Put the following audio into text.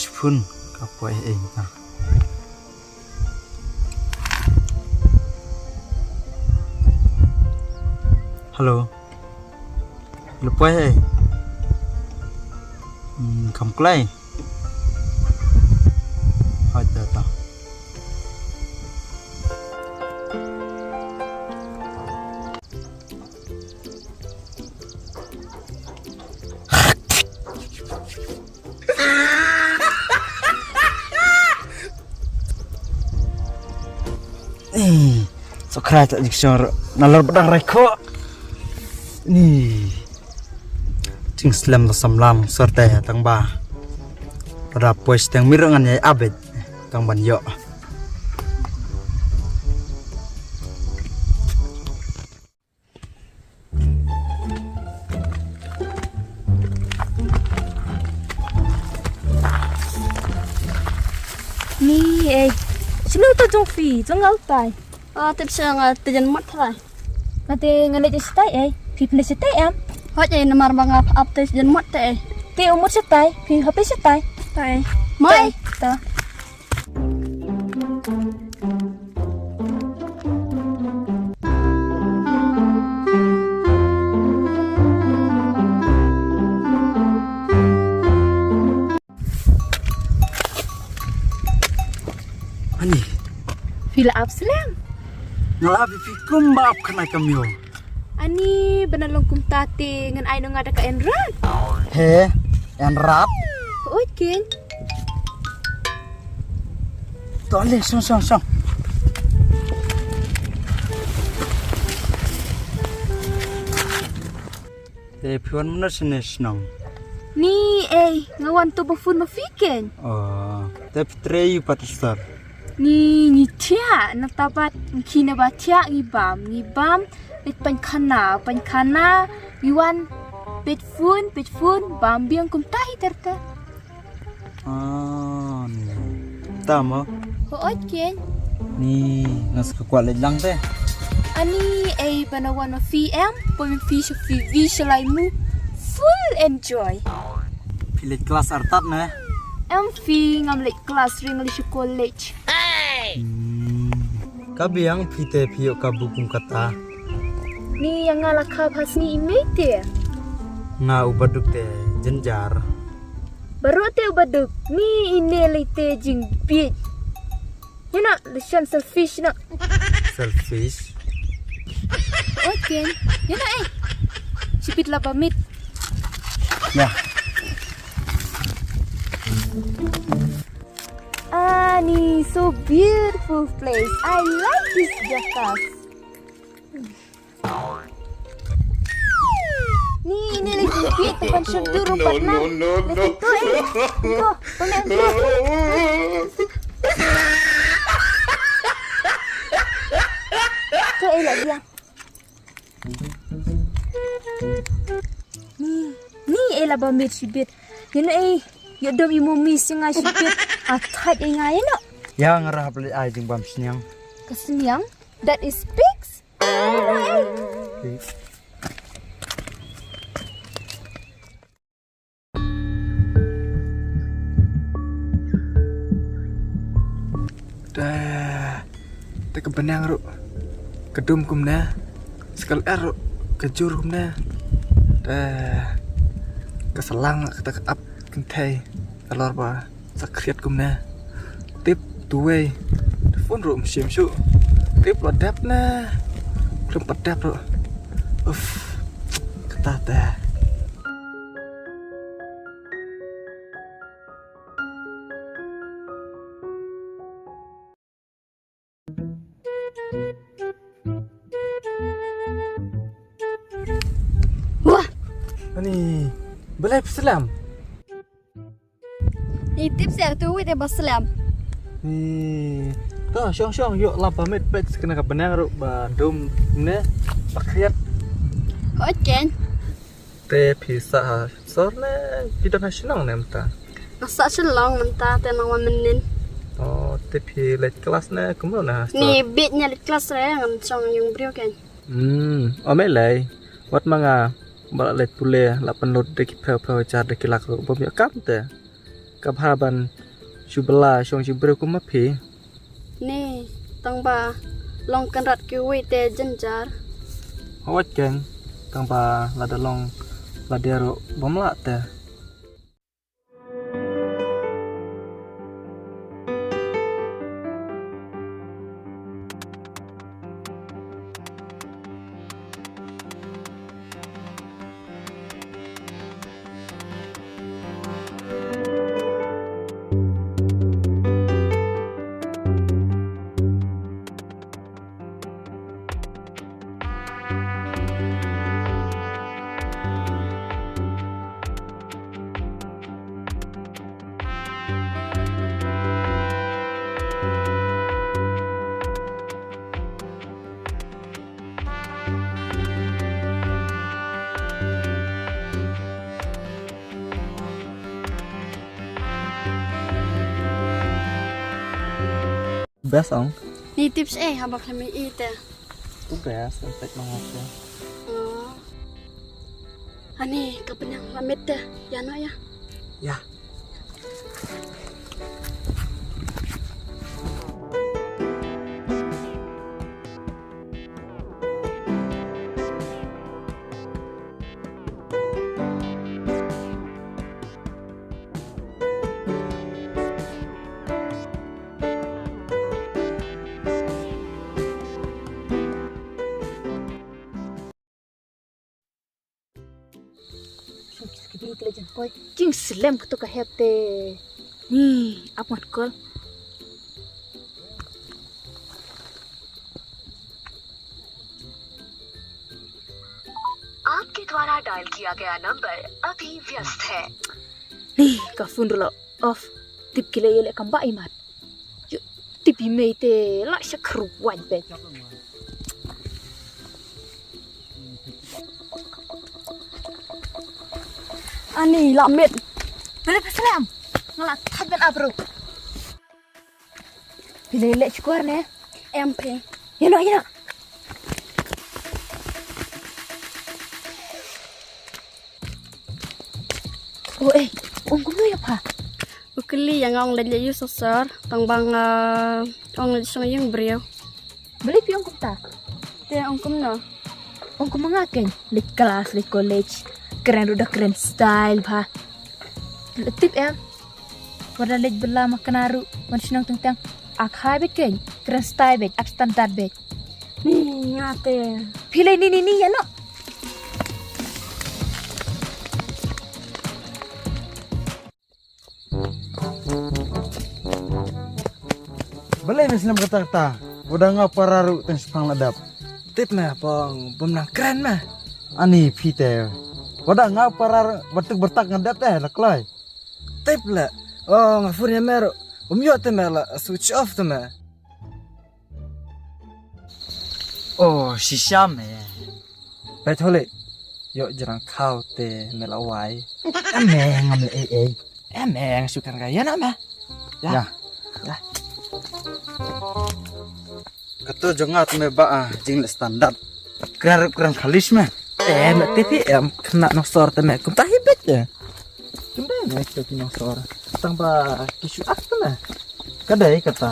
spoon kapoi ta. Hello. Lepoi không play. Hai ta. Sokrat diksor nalar pedang reko ni cing slam to samlam sorte tang ba pada pues tang mirangan ya abet tang ban yo ni sino to jong fi jong au tai tiếp sang tiền mất thôi. Nanti ngane je stay phi pne stay am. Hot je nomor bang up tiền mất te. Ti umur stay, phi hape stay. Tai. Mai. Ta. Ani. Phi la abslam. Ngala fikum bab kana kamyo. Ani benalong kum tati ngan ai nang ada ka enrat. He, enrat. Oi kin. Tole song. Pion mana senang. Ni ngawan to bafun mafiken. Oh, tapi treyu patistar. Ni tia na tabat kina ba tia ngibam bit pankana iwan bit fun bam biang kum tahi terta. Ah, ni. Tama. Ho ken. Ni nas kuat lang teh. Ani banawan ma FM pun fi visualize full enjoy. Pilih kelas artat na. Fi ngamlik kelas English college. Kabi yang pite pio kabukum kata. Ni yang ngalakha phasni imete. Nga ubaduk te jenjar. Baru te ubaduk ni inelite jing bit. Yana leshan selfish na. Selfish. Okay. Yana sipit la pamit. Ya. Ni so beautiful place. I like this Jakarta. Ni ini lagi bit depan syukur rumpat na. No. Ito, pamit. Ito lagi ya. Ni ba mit sibit. Yun yodom imo miss yung nga sibit. Athat nga yun. Yang ngarap li ay jing bam sinyang. Kasinyang? That is pigs? Dah, tak kebenang ru, kedum kumna, sekali ru, kejur kumna, dah, keselang kata up kentai, telur ba, sakriat kumna, tip tuwe, telefon ru mesim su, tip ladap na, belum pedap ru, kata dah. Wah, Ni, belai peselam. ni tips yang tu wit Muslim. Ni, toh syong yuk lah pamit pet kena kebenang ru bandum ne pakriat Oke. te pisa sorne bidang nasional ne mta. Masa selong mentah tenang menin. Oh, te pi let kelas ne kemana? Ni bitnya di kelas saya ngam song yung brio kan. Omelai. Wat manga balak let pule la penlut de ki peu jar de kilak ru bom yakam te. Kaphaban Shubala Shong Shibru Kumapi. Ni, tang ba long kan rat ki wi te jenjar. Hawat keng tang ba lada long ladero bomla te. Best ong. Ni tips habak lami ite. Tu best tek mangapya. Oh. Ani kapenang lamit te. Ya no ya. Ya. Jing slam kutu ka hete. Ni, apa kol? आपके द्वारा डायल किया गया नंबर अभी व्यस्त है। Ni, ka fundula off. Tip kile yele kan ba imat. Yo, tip ime te la sya kruwan be. Ani lamit. Balik pasalam. Ngalak taben abro. Pilih cukuar ne. MP. Ya no ya. Oh ong kuno ya pa. Ukeli yang ong lele yu sosor tang bang ong lele song yang brio. Beli piong kumta. Te ong kumno. Ong kumangaken di kelas di college. Keren udah keren style pa. Tip warna lej bela makanaru mansinang tentang ak habit ken keren style bet up standard bet. Ni ngate. Pilih ni ya no. Balai mesin kata-kata. Udah ngap pararu teng sepang ladap. Tip mah pong bomnang keren mah. Ani pite. Udah ngap parar batuk bertak ngadat laklai. Tip la. Oh ngafurnya mero. Umyo te mela switch off te mah. Oh, sisiam Bet hole. Yo jarang kau te mela wai. Ameng ngamle Emang suka kaya nama. Ya. Kata jongat me ba jing standar. Keren khalis mah. Mak TV kena nosor te mek kum tahibet ya. Kum dah mek te nosor. Tang ba kisu ak te mah. Kadai kata.